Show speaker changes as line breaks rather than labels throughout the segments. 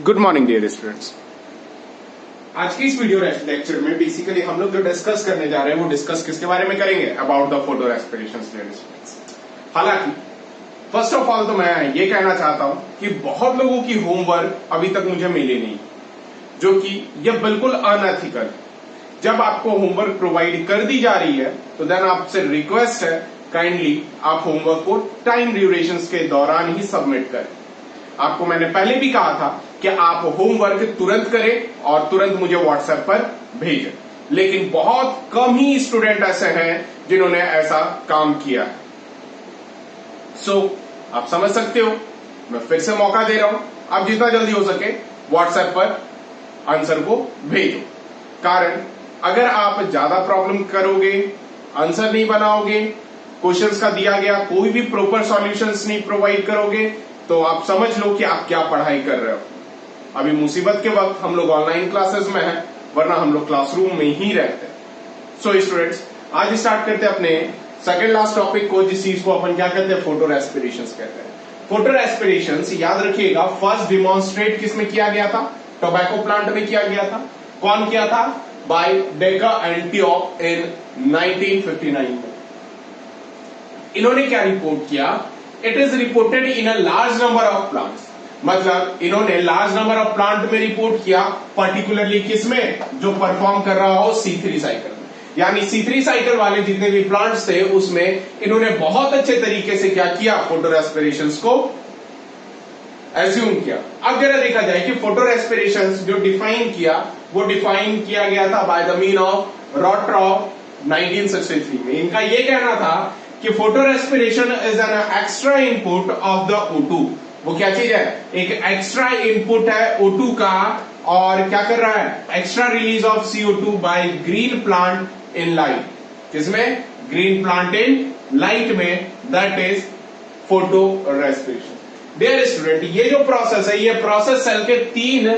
Good morning dear students. आज की इस वीडियो लेक्चर में बेसिकली हम लोग जो डिस्कस करने जा रहे हैं वो डिस्कस किसके बारे में करेंगे, about the photorespirations dear students. हालांकि फर्स्ट ऑफ ऑल तो मैं ये कहना चाहता हूं कि बहुत लोगों की होमवर्क अभी तक मुझे मिली नहीं, जो कि ये बिल्कुल अनएथिकल। जब आपको होमवर्क प्रोवाइड कर दी जा रही है तो देन आपसे रिक्वेस्ट है काइंडली आप होमवर्क को टाइम ड्यूरेशंस के दौरान ही सबमिट करें। आपको मैंने पहले भी कहा था कि आप होमवर्क तुरंत करें और तुरंत मुझे व्हाट्सएप पर भेजें, लेकिन बहुत कम ही स्टूडेंट ऐसे हैं जिन्होंने ऐसा काम किया है। सो आप समझ सकते हो, मैं फिर से मौका दे रहा हूं, आप जितना जल्दी हो सके व्हाट्सएप पर आंसर को भेजो। कारण अगर आप ज्यादा प्रॉब्लम करोगे, आंसर नहीं बनाओगे, क्वेश्चंस का दिया गया कोई भी प्रॉपर सॉल्यूशंस नहीं प्रोवाइड करोगे, तो आप समझ लो कि आप क्या पढ़ाई कर रहे हो। अभी मुसीबत के वक्त हम लोग ऑनलाइन क्लासेस में हैं, वरना हम लोग क्लासरूम में ही रहते हैं। सो स्टूडेंट्स, आज स्टार्ट करते हैं अपने सेकंड लास्ट टॉपिक को, जिस चीज को अपन क्या कहते हैं, फोटो रेस्पिरेशंस कहते हैं। फोटो रेस्पिरेशंस याद रखिएगा, फर्स्ट डिमॉन्स्ट्रेट किसमें किया गया था? टोबैको प्लांट में किया गया था। कौन किया था? बाय बेकर एंड टियोप इन 1959 में। इन्होंने क्या रिपोर्ट किया? It is reported in a large number of plants. मतलब इन्होंने लार्ज नंबर ऑफ प्लांट में रिपोर्ट किया, पर्टिकुलरली किसमें? जो परफॉर्म कर रहा हो C3 साइकिल में। यानी C3 साइकिल वाले जितने भी प्लांट्स थे उसमें इन्होंने बहुत अच्छे तरीके से क्या किया? फोटो रेस्पिरेशंस को एज्यूम किया। अब जरा देखा जाए कि फोटो रेस्पिरेशंस जो डिफाइन किया वो डिफाइन किया गया था बाय द मीन ऑफ रॉट्रॉप 1963 में। इनका यह कहना था कि photo respiration is an extra input of the O2। वो क्या चीज है? एक एक्स्ट्रा इनपुट है O2 का, और क्या कर रहा है? Extra release of CO2 by green plant in light. किसमें? ग्रीन प्लांट इन लाइट में, that is photorespiration. Dear student, ये जो प्रोसेस है, ये प्रोसेस सेल के 3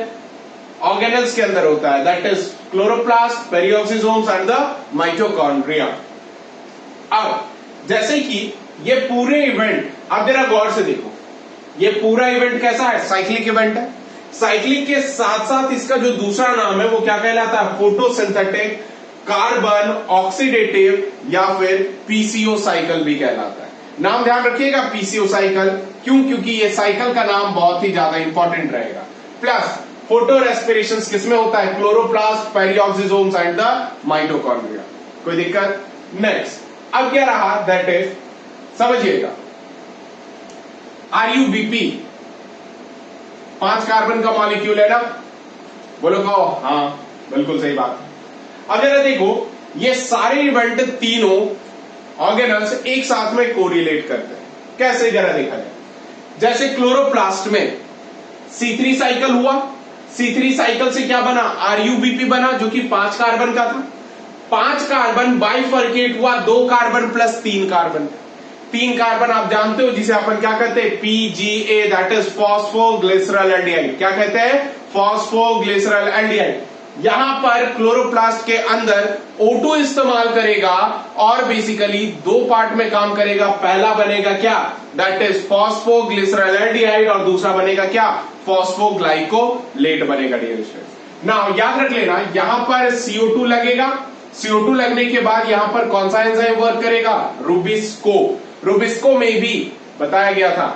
ऑर्गेनल्स के अंदर होता है, that is chloroplast, peroxisomes and the mitochondria. अब जैसे कि ये पूरे इवेंट, आप जरा गौर से देखो, ये पूरा इवेंट कैसा है? साइक्लिक इवेंट है। साइक्लिक के साथ साथ इसका जो दूसरा नाम है वो क्या कहलाता है? फोटोसिंथेटिक कार्बन ऑक्सीडेटिव या फिर PCO साइकिल भी कहलाता है। नाम ध्यान रखिएगा, PCO साइकिल। क्यों? क्योंकि ये साइकिल का नाम बहुत ही ज्यादा इंपॉर्टेंट रहेगा। प्लस फोटो रेस्पिरेशन किसमें होता है? Chloroplast, peroxisomes and the mitochondria. कोई दिक्कत? नेक्स्ट, अब क्या रहा? दैट इज, समझिएगा, RUBP 5 कार्बन का मॉलिक्यूल है ना? बोलो कहो हाँ, बिल्कुल सही बात है। अब जरा देखो, ये सारे इवेंट तीनों ऑर्गेनल्स एक साथ में कोरिलेट करते हैं। कैसे? जरा देखा जाए। जैसे क्लोरोप्लास्ट में C3 साइकिल हुआ, C3 साइकिल से क्या बना? RUBP बना, जो कि 5 कार्बन का था। 5 कार्बन बाइफर्केट हुआ, 2 कार्बन प्लस 3 कार्बन। 3 कार्बन आप जानते हो जिसे अपन क्या कहते हैं? PGA, that is phosphoglyceraldehyde. क्या कहते हैं? Phosphoglyceraldehyde. यहां पर क्लोरोप्लास्ट के अंदर O2 इस्तेमाल करेगा और बेसिकली 2 पार्ट में काम करेगा। पहला बनेगा क्या? दैट इज फॉस्फोग्लिसरल एल्डिहाइड, और दूसरा बनेगा क्या? फॉस्फोग्लाइकोलेट बनेगा। डियर स्टूडेंट्स, नाउ याद रख लेना, यहां पर CO2 लगेगा। CO2 लगने के बाद यहां पर कौन सा एंजाइम वर्क करेगा? रुबिस्को। रुबिस्को में भी बताया गया था,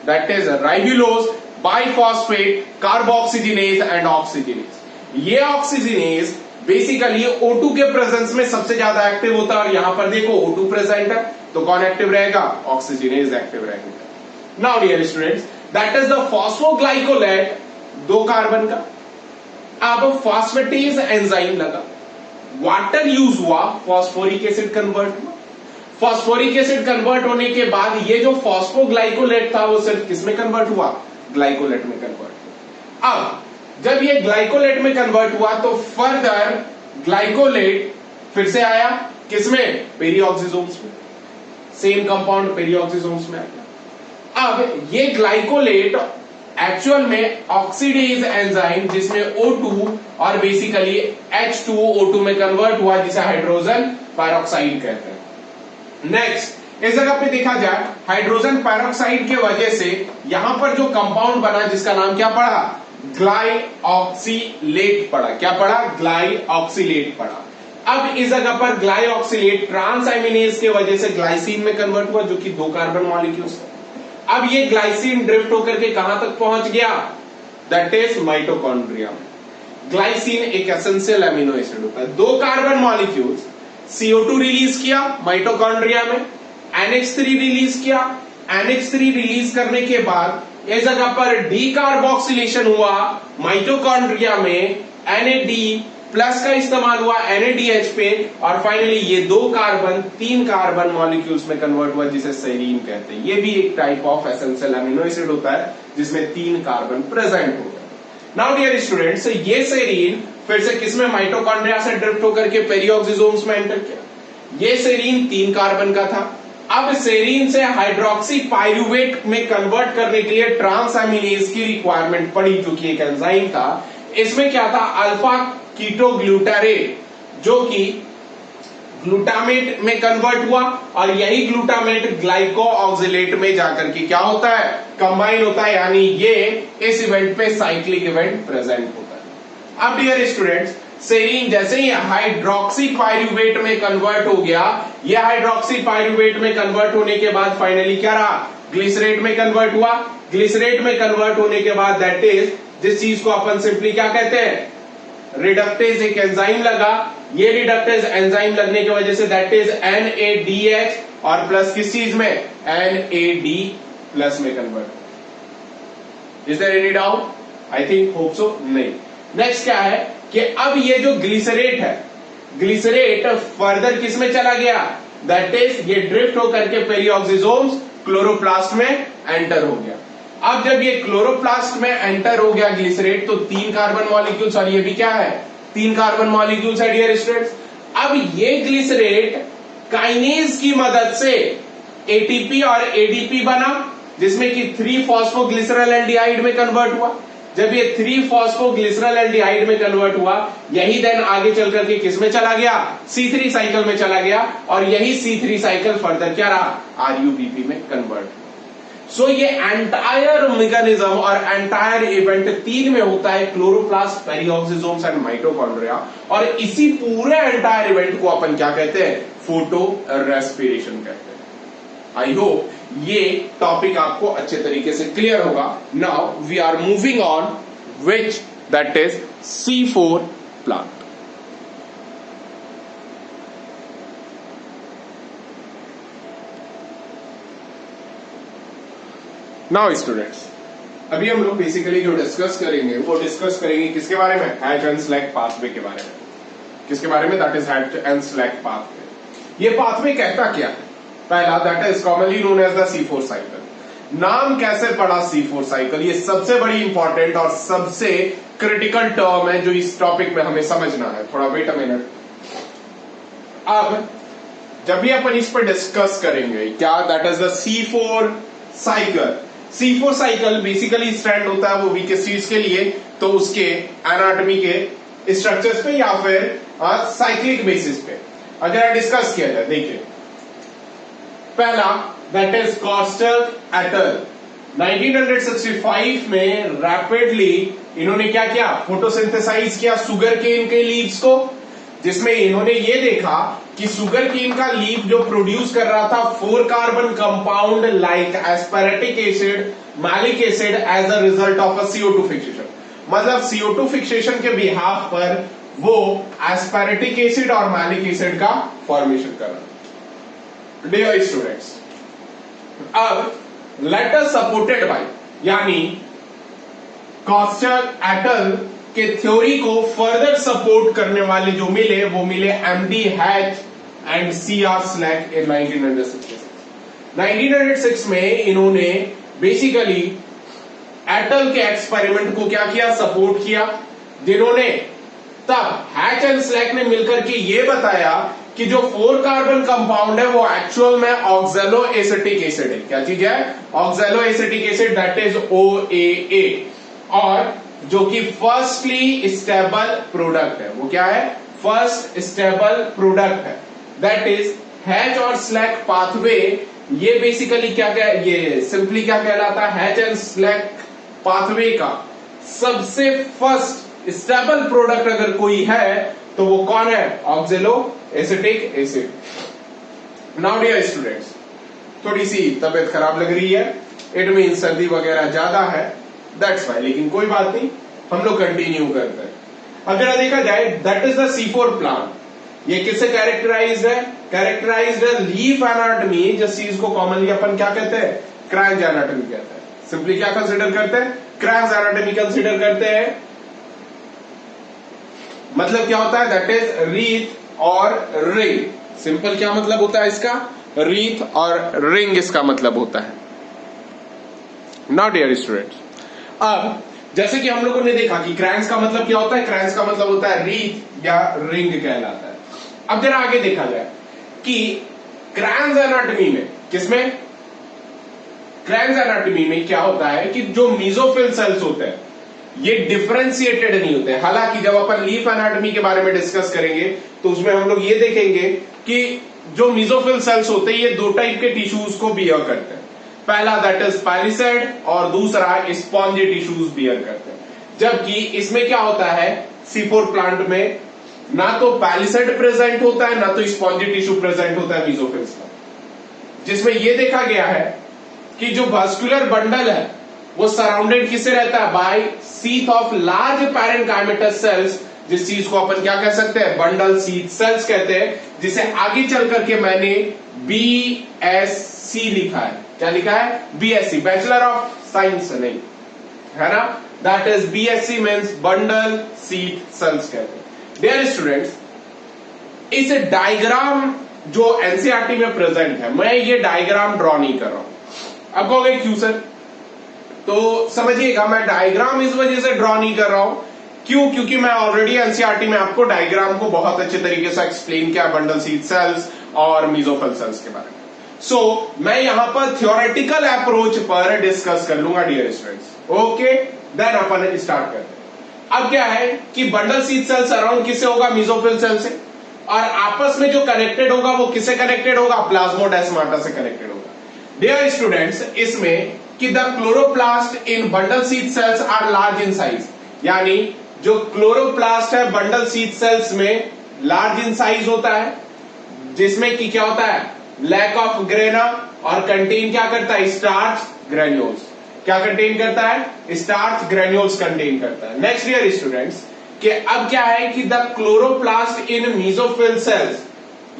that is ribulose, biphosphate, carboxylase and oxygenase. ये ऑक्सीजिनेज बेसिकली O2 के प्रेजेंस में सबसे ज्यादा एक्टिव होता है, और यहां पर देखो O2 प्रेजेंट है तो कौन एक्टिव रहेगा? ऑक्सीजिनेज एक्टिव रहेगा। Now dear students, that is the phosphoglycolate, 2 carbon का। अब फॉस्फेटेज एंजाइम लगा, वाटर यूज हुआ, फॉस्फोरिक एसिड कन्वर्ट हुआ। फॉस्फोरिक एसिड कन्वर्ट होने के बाद ये जो फॉस्फोग्लाइकोलेट था वो सिर्फ किसमें कन्वर्ट हुआ? ग्लाइकोलेट में कन्वर्ट हुआ। अब जब ये ग्लाइकोलेट में कन्वर्ट हुआ तो फर्दर ग्लाइकोलेट फिर से आया किसमें? पेरिऑक्सीसोम्स में। सेम कंपाउंड पेरिऑक्सीसोम्स में आया। अब ये ग्लाइकोलेट एक्चुअल में ऑक्सीडेज एंजाइम, जिसमें O2 और बेसिकली H2O2 में कन्वर्ट हुआ, जिसे हाइड्रोजन पेरोक्साइड कहते हैं। नेक्स्ट, इस जगह पे देखा जाए, हाइड्रोजन पेरोक्साइड के वजह से यहां पर जो कंपाउंड बना जिसका नाम क्या पड़ा? ग्लाइऑक्सीलेट पढ़ा। क्या पढ़ा? ग्लाइऑक्सीलेट पढ़ा। अब इस जगह पर ग्लाइऑक्सीलेट ट्रांसएमिनेज के वजह से ग्लाइसिन में कन्वर्ट हुआ, जो कि 2 कार्बन मॉलिक्यूल्स है। अब ये ग्लाइसिन ड्रिफ्ट होकर के कहां तक पहुंच गया? दैट इज माइटोकॉन्ड्रिया में। ग्लाइसिन एक एसेंशियल अमीनो एसिड होता है। 2 कार्बन मॉलिक्यूल्स CO2 रिलीज किया माइटोकॉन्ड्रिया में, NH3 रिलीज किया। NH3 रिलीज करने के बाद इस जगह पर डीकार्बोक्सिलेशन हुआ माइटोकॉन्ड्रिया में, NAD प्लस का इस्तेमाल हुआ NADH पे, और फाइनली ये 2 कार्बन 3 कार्बन मॉलिक्यूल्स में कन्वर्ट हुआ, जिसे सेरीन कहते हैं। ये भी एक type of essential amino acid होता है जिसमें 3 कार्बन प्रेजेंट होते हैं। नाउ डियर स्टूडेंट्स, ये सेरीन फिर से किसमें? माइटोकॉन्ड्रिया से ड्रिफ्ट होकर के पेरिऑक्सिसोम्स में एंटर किया। ये सेरीन 3 कार्बन का था। अब सेरीन से हाइड्रोक्सी पाइरुवेट में कन्वर्ट करने के लिए ट्रांसएमिनेज की रिक्वायरमेंट पड़ी, जो कि एक एंजाइम था। इसमें क्या था? अल्फा कीटोग्लूटारेट, जो कि ग्लूटामेट में कन्वर्ट हुआ, और यही ग्लूटामेट ग्लाइकोऑक्सिलेट में जाकर के क्या होता है? कंबाइन होता है, यानी ये इस इवेंट पे साइक्लिक इवेंट प्रेजेंट होता है। अब डियर स्टूडेंट्स, सेरीन जैसे ही हाइड्रोक्सी पाइरुवेट में कन्वर्ट हो गया, ये हाइड्रोक्सी पाइरुवेट में कन्वर्ट होने के बाद फाइनली क्या रहा? ग्लिसरेट में कन्वर्ट हुआ। ग्लिसरेट में कन्वर्ट होने के बाद दैट इज, जिस चीज को अपन सिंपली क्या कहते हैं? रिडक्टेज एक एंजाइम लगा। ये रिडक्टेज एंजाइम लगने की वजह से दैट इज NADH और प्लस किस चीज में? NAD प्लस में convert. Is there any doubt? I think hope so नहीं। नेक्स्ट क्या है कि अब ये जो ग्लिसरेट है, ग्लिसरेट फर्दर किस में चला गया? दैट इज ये ड्रिफ्ट होकर के पेरिऑक्सिसोम्स क्लोरोप्लास्ट में एंटर हो गया। अब जब ये क्लोरोप्लास्ट में एंटर हो गया ग्लिसरेट, तो 3 कार्बन मॉलिक्यूल्स, और ये भी क्या है? 3 कार्बन मॉलिक्यूल्स है डियर स्टूडेंट्स। अब ये ग्लिसरेट काइनेज की मदद से ATP और ADP बना, जिसमें कि 3-फॉस्फोग्लिसरल एल्डिहाइड में कन्वर्ट हुआ। जब ये 3-फॉस्फोग्लिसरल एल्डिहाइड में कन्वर्ट हुआ, यही देन आगे चल करके किस में चला गया? C3 साइकिल में चला गया, और यही C3 साइकिल फर्दर क्या रहा? RUBP में कन्वर्ट हुआ। सो ये एंटायर मैकेनिज्म और एंटायर इवेंट 3 में होता है, क्लोरोप्लास्ट, पेरिऑक्सिसोम्स एंड माइटोकॉन्ड्रिया। और इसी पूरे एंटायर इवेंट को अपन क्या कहते हैं? फोटो रेस्पिरेशन कहते हैं। आई होप ये टॉपिक आपको अच्छे तरीके से क्लियर होगा। Now we are moving on which that is C4 plant. Now students, अभी हम लोग बेसिकली जो डिस्कस करेंगे वो डिस्कस करेंगे किसके बारे में? हैच एंड स्लैग पाथवे के बारे में। किसके बारे में? That is Hatch and Slack pathway. ये पाथवे कहता क्या है? पहला, that is commonly known as the C4 cycle. नाम कैसे पड़ा C4 साइकिल? ये सबसे बड़ी इंपॉर्टेंट और सबसे क्रिटिकल टर्म है जो इस टॉपिक में हमें समझना है। थोड़ा वेट अ मिनट। अब जब भी अपन इस पर डिस्कस करेंगे क्या, that is the C4 cycle. C4 cycle basically stand होता है वो भी किस चीज के लिए? तो उसके एनाटॉमी के स्ट्रक्चर्स पे या फिर साइक्लिक बेसिस पे अगर डिस्कस किया जाए। देखिए, पहला दैट इज कॉस्टल एटल 1965 में रैपिडली इन्होंने क्या किया? फोटोसिंथेसाइज किया शुगर केन के लीव्स को, जिसमें इन्होंने ये देखा कि शुगर केन का लीफ जो प्रोड्यूस कर रहा था 4 carbon compound like aspartic acid, malic acid as a result of a CO2 fixation. मतलब CO2 फिक्सेशन के बिहाफ पर वो एस्पेरेटिक एसिड और मैलिक एसिड का फॉर्मेशन कर रहा। डियर स्टूडेंट्स, अब लेट अस सपोर्टेड बाय, यानी कॉस्टल एटल के थ्योरी को फर्दर सपोर्ट करने वाले जो मिले वो मिले MD Hatch and CR Slack in 1906 में इन्होंने बेसिकली एटल के एक्सपेरिमेंट को क्या किया? सपोर्ट किया, जिन्होंने तब हैच एंड स्लैग ने मिलकर के ये बताया कि जो 4 कार्बन कंपाउंड है वो एक्चुअल में ऑक्सैलो एसिटिक एसिड है। क्या चीज है? Oxalo acetic acid, that is OAA, और जो कि फर्स्टली स्टेबल प्रोडक्ट है। वो क्या है? फर्स्ट स्टेबल प्रोडक्ट है। दैट इज हैच और स्लैग पाथवे। ये बेसिकली क्या ये सिंपली क्या कहलाता है? हैच एंड स्लैग पाथवे का सबसे फर्स्ट स्टेबल प्रोडक्ट अगर कोई है तो वो कौन है? Oxaloacetic acid. Now dear students, थोड़ी सी तबीयत खराब लग रही है, इट मीन सर्दी वगैरह ज्यादा है, दैट्स वाई, लेकिन कोई बात नहीं, हम लोग कंटिन्यू करते हैं। अगर देखा जाए that is the C4 plant. ये किससे कैरेक्टराइज्ड है? कैरेक्टराइज्ड है लीफ एनाटॉमी, जिस चीज को कॉमनली अपन क्या कहते हैं? क्रैंच एनाटॉमी कहते हैं। सिंपली क्या कंसीडर करते हैं? क्रैंच एनाटॉमी कंसीडर करते हैं। मतलब क्या होता है? दैट इज रीथ और रिंग। सिंपल क्या मतलब होता है इसका? रीथ और रिंग इसका मतलब होता है। नाउ डियर स्टूडेंट्स, अब जैसे कि हम लोगों ने देखा कि क्रैंक्स का मतलब क्या होता है? क्रैंक्स का मतलब होता है रीथ या रिंग कहलाता है। अब जरा आगे देखा जाए कि क्रैंक्स एनाटॉमी में, किसमें? क्रैंक्स एनाटॉमी में क्या होता है कि जो मीजोफिल सेल्स होते हैं ये डिफरेंशिएटेड नहीं होते। हालांकि जब अपन लीफ एनाटॉमी के बारे में डिस्कस करेंगे तो उसमें हम लोग ये देखेंगे कि जो मीजोफिल सेल्स होते हैं ये दो टाइप के टिश्यूज को बियर करते हैं। पहला दैट इज पैलिसेड और दूसरा स्पॉन्जी टिश्यूज बियर करते हैं। जबकि इसमें क्या होता है? C4 प्लांट में ना तो पैलिसेड प्रेजेंट होता है ना तो स्पॉन्जी टिश्यू प्रेजेंट होता है मीजोफिल्स में, जिसमें यह देखा गया है कि जो वास्कुलर बंडल है वो सराउंडेड किससे रहता है? By sheath of large parenchymatous cells, जिस चीज को अपन क्या कह सकते हैं? बंडल सीथ सेल्स कहते हैं, जिसे आगे चल करके मैंने BSc लिखा है। क्या लिखा है? BSc, बैचलर ऑफ साइंस नहीं है ना, that is BSc means bundle sheath cells कहते हैं। डियर स्टूडेंट्स, इस डायग्राम जो एनसीईआरटी में प्रेजेंट है, मैं ये डायग्राम ड्रॉ नहीं कर रहा हूं। अब कहोगे क्यों सर? तो समझिएगा, मैं डायग्राम इस वजह से ड्रॉ नहीं कर रहा हूं, क्यों? क्योंकि मैं ऑलरेडी एनसीईआरटी में आपको डायग्राम को बहुत अच्छे तरीके से एक्सप्लेन किया, बंडल सीथ सेल्स और मीजोफिल सेल्स के बारे में। सो मैं यहां पर थ्योरेटिकल अप्रोच पर डिस्कस कर लूंगा डियर स्टूडेंट्स। ओके, देन अपन स्टार्ट करते हैं। अब क्या है कि बंडल सीथ सेल्स अराउंड किससे होगा? मीजोफिल सेल से, और आपस में जो कनेक्टेड होगा वो किससे कनेक्टेड होगा? प्लाज्मोडेस्माटा से कनेक्टेड होगा। डियर स्टूडेंट्स, इसमें कि the chloroplast in bundle sheath cells are large in size, यानी जो क्लोरोप्लास्ट है बंडल सीथ सेल्स में लार्ज इन साइज होता है, जिसमें कि क्या होता है? लैक ऑफ ग्रेना, और कंटेन क्या करता है? Starch granules. क्या कंटेन करता है? स्टार्च ग्रेन्यूल्स कंटेन करता है। नेक्स्ट डियर स्टूडेंट्स, कि अब क्या है कि the chloroplast in mesophyll cells,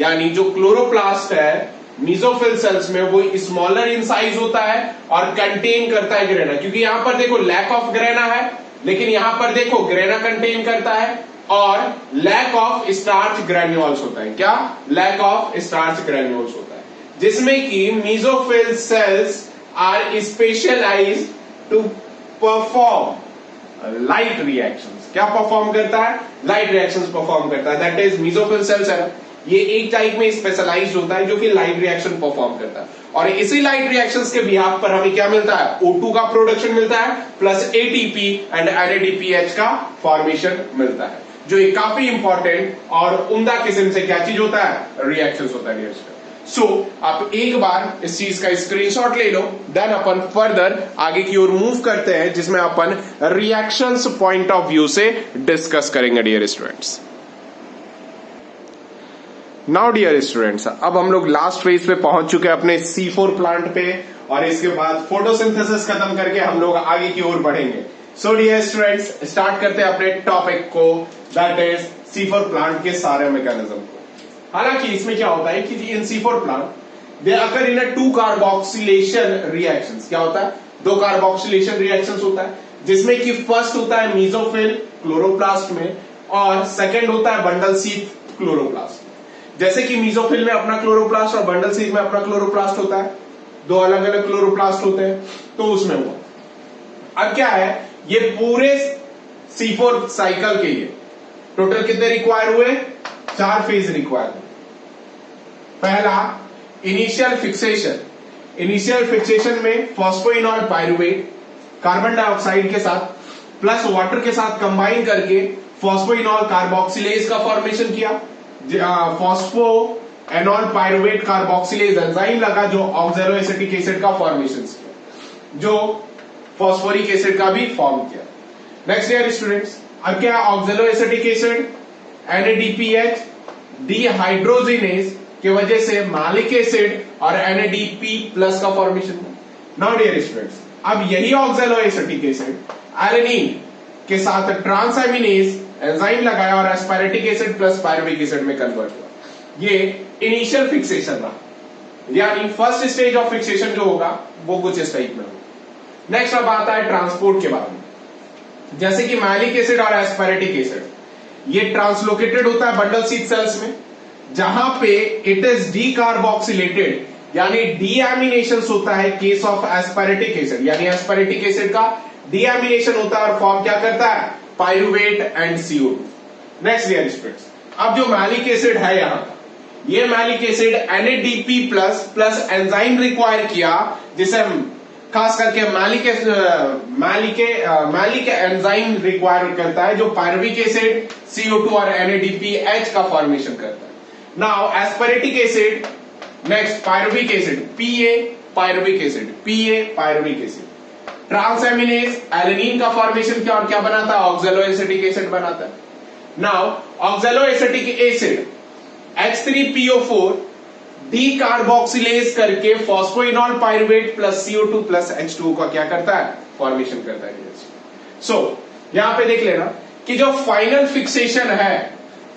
यानी जो क्लोरोप्लास्ट है मीजोफिल सेल्स में वो स्मॉलर इन साइज होता है और कंटेन करता है ग्रेना। क्योंकि यहां पर देखो लैक ऑफ ग्रेना है, लेकिन यहां पर देखो ग्रेना कंटेन करता है, और लैक ऑफ स्टार्च ग्रेन्यूल्स होता है। क्या? लैक ऑफ स्टार्च ग्रेन्यूल्स होता है, जिसमें कि mesophyll cells are specialised to perform light reactions. क्या परफॉर्म करता है? लाइट रिएक्शंस परफॉर्म करता है। दैट इज मीजोफिल सेल्स है, ये एक टाइप में स्पेशलाइज्ड होता है जो कि लाइट रिएक्शन परफॉर्म करता है, और इसी लाइट रिएक्शंस के बिहाफ पर हमें क्या मिलता है? O2 का प्रोडक्शन मिलता है प्लस ATP एंड NADPH का फॉर्मेशन मिलता है, जो एक काफी इंपॉर्टेंट और उम्दा किस्म से क्या चीज होता है? रिएक्शंस होता है। सो आप एक बार इस चीज का स्क्रीनशॉट ले लो, देन अपन फर्दर आगे की ओर मूव करते हैं, जिसमें अपन रिएक्शंस पॉइंट ऑफ व्यू से डिस्कस करेंगे dear students. Now dear students, अब हम लोग लास्ट फेज पे पहुंच चुके हैं अपने C4 प्लांट पे, और इसके बाद फोटोसिंथेसिस खत्म करके हम लोग आगे की ओर बढ़ेंगे। सो डियर स्टूडेंट्स, स्टार्ट करते हैं अपने टॉपिक को, दैट इज C4 प्लांट के सारे मैकेनिज्म को। हालांकि इसमें क्या होता है कि इन C4 प्लांट दे अकर इन 2 कार्बोक्सिलेशन रिएक्शंस। क्या होता है? 2 कार्बोक्सिलेशन रिएक्शंस होता है, जिसमें कि फर्स्ट होता है मीजोफिल क्लोरोप्लास्ट में, और सेकंड होता है बंडल सीथ क्लोरोप्लास्ट। जैसे कि मीजोफिल में अपना क्लोरोप्लास्ट और बंडल सीथ में अपना क्लोरोप्लास्ट होता है, 2 अलग अलग क्लोरोप्लास्ट होते हैं, तो उसमें हुआ। अब क्या है, ये पूरे C4 साइकिल के लिए टोटल कितने रिक्वायर हुए? 4 फेज रिक्वायर हुए। पहला इनिशियल फिक्सेशन। इनिशियल फिक्सेशन में फॉस्फोइनॉल पाइरुवेट कार्बन डाइऑक्साइड के साथ प्लस वाटर के साथ कंबाइन करके फॉस्फोइनॉल कार्बोक्सिलेज का फॉर्मेशन किया। Phospho enol pyruvate carboxylase enzyme लगा जो ऑक्सैलो एसिटिक एसिड का फॉर्मेशन किया, जो फॉस्फोरिक एसिड का भी फॉर्म किया। नेक्स्ट डियर स्टूडेंट्स, अब क्या oxalo acetic acid NADPH dehydrogenase की वजह से मैलिक एसिड और NADP प्लस का फॉर्मेशन। नाउ डियर स्टूडेंट्स, अब यही ऑक्सैलो एसिटिक एसिड एलेनिन के साथ ट्रांसएमिनेज एंजाइम लगाया और एस्पारेटिक एसिड प्लस पायरुविक एसिड में कन्वर्ट हुआ। ये इनिशियल फिक्सेशन रहा, यानी फर्स्ट स्टेज ऑफ फिक्सेशन जो होगा वो कुछ इस टाइप में होगा। नेक्स्ट अब आता है ट्रांसपोर्ट के बारे में। जैसे कि मैलिक एसिड और एस्पारेटिक एसिड ये ट्रांसलोकेटेड होता है बंडल सीट सेल्स में, जहां पे इट इज डीकार्बोक्सिलेटेड यानी डीएमिनेशन होता है केस ऑफ एस्पारेटिक एसिड, यानी एस्पारेटिक एसिड का डीएमिनेशन होता है और फॉर्म क्या करता है, pyruvate and CO2। Next dear students, अब जो मैलिक एसिड है यहां का, ये malic acid NADP plus enzyme require किया, जिसे हम खास करके मैलिक एंजाइम रिक्वायर करता है, जो पायरुविक एसिड CO2 और NADPH का फॉर्मेशन करता है। Now aspartic acid, next pyruvic acid PA pyruvic acid, transaminase alanine का फॉर्मेशन किया और क्या बनाता है, ऑक्सैलो एसिटिक एसिड बनाता है। Now oxaloacetic acid H3PO4 decarboxylase करके phosphoenolpyruvate plus CO2 plus H2O का क्या करता है, फॉर्मेशन करता है। सो यहां पे देख लेना कि जो फाइनल फिक्सेशन है,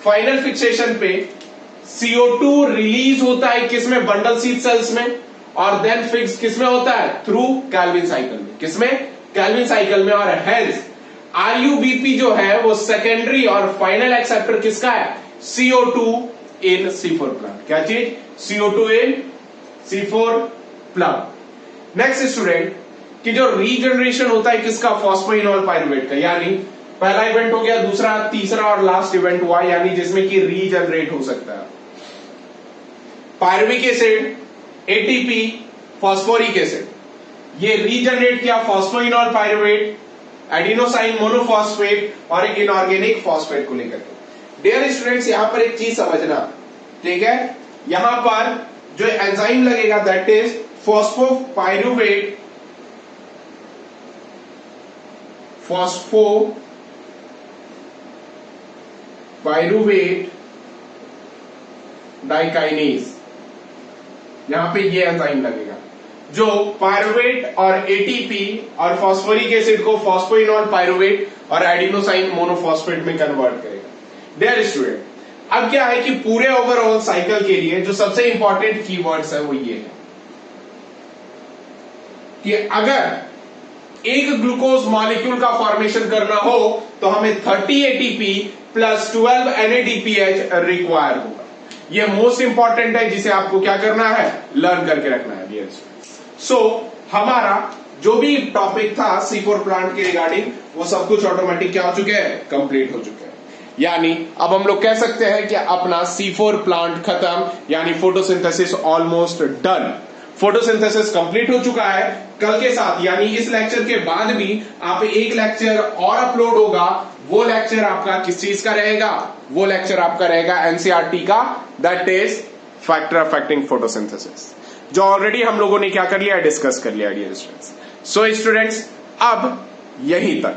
फाइनल फिक्सेशन पे CO2 रिलीज होता है किसमें, बंडल सीट सेल्स में, और देन फिक्स किसमें होता है, थ्रू कैल्विन साइकिल में, किसमें, कैल्विन साइकिल में। और हेंस RUBP जो है वो सेकेंडरी और फाइनल एक्सेप्टर किसका है, CO2 इन C4 प्लांट। क्या चीज, CO2 इन C4 प्लांट। नेक्स्ट स्टूडेंट, कि जो रीजनरेशन होता है किसका, फॉस्फोइनॉल पायरुवेट का, यानी पहला इवेंट हो गया, दूसरा, तीसरा और लास्ट इवेंट हुआ, यानी जिसमें कि रीजनरेट हो सकता है। Pyruvic acid, ATP, phosphoric acid, ये रीजनरेट किया फॉस्फोइनॉल पायरुवेट, एडिनोसाइन मोनोफॉस्फेट और इनऑर्गेनिक फॉस्फेट को लेकर। डियर स्टूडेंट्स, यहां पर एक चीज समझना, ठीक है, यहां पर जो एंजाइम लगेगा दैट इज फॉस्फोपायरुवेट डाइकाइनेज, यहां पे ये एंजाइम लगेगा जो पायरुवेट और ATP और फॉस्फोरिक एसिड को फॉस्फोइनॉल पायरुवेट और एडिनोसाइन मोनोफॉस्फेट में कन्वर्ट करेगा। डियर स्टूडेंट, अब क्या है कि पूरे ओवरऑल साइकिल के लिए जो सबसे इंपॉर्टेंट कीवर्ड्स है वो ये है कि अगर एक ग्लूकोज मॉलिक्यूल का फॉर्मेशन करना हो तो हमें 30 ATP प्लस 12 NADPH रिक्वायर होगा। ये मोस्ट इंपॉर्टेंट है जिसे आपको क्या करना है, लर्न करके रखना है डियर स्टूडेंट्स। सो हमारा जो भी टॉपिक था C4 प्लांट के रिगार्डिंग वो सब कुछ ऑटोमेटिक क्या हो चुके हैं, कंप्लीट हो चुके हैं। यानी अब हम लोग कह सकते हैं कि अपना C4 प्लांट खत्म, यानी photosynthesis almost done. Photosynthesis complete हो चुका है। कल के साथ यानी इस लेक्चर के बाद भी आप एक लेक्चर और अपलोड होगा, वो लेक्चर आपका किस चीज का रहेगा, वो लेक्चर आपका रहेगा NCERT का, that is factor affecting photosynthesis, जो ऑलरेडी हम लोगों ने क्या कर लिया, डिस्कस कर लिया डियर स्टूडेंट्स। सो स्टूडेंट्स, अब यहीं तक,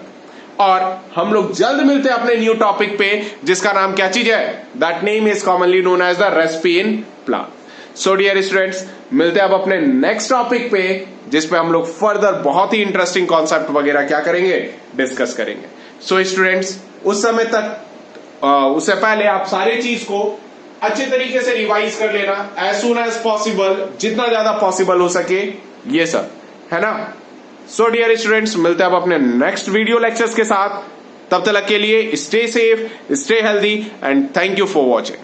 और हम लोग जल्द मिलते हैं अपने न्यू टॉपिक पे जिसका नाम क्या चीज है, that name is commonly known as the recipe in plant. So dear students, मिलते हैं अब अपने नेक्स्ट टॉपिक पे जिस पे हम लोग फर्दर बहुत ही इंटरेस्टिंग कॉन्सेप्ट वगैरह क्या करेंगे, डिस्कस करेंगे। सो स्टूडेंट्स, उस समय तक उससे पहले आप सारी चीज को अच्छे तरीके से रिवाइज कर लेना एज सुन एज पॉसिबल, जितना ज्यादा पॉसिबल हो सके, ये सब है ना। सो डियर स्टूडेंट्स, मिलते हैं अब अपने नेक्स्ट वीडियो लेक्चर्स के साथ। तब तक के लिए stay safe, stay healthy and thank you for watching.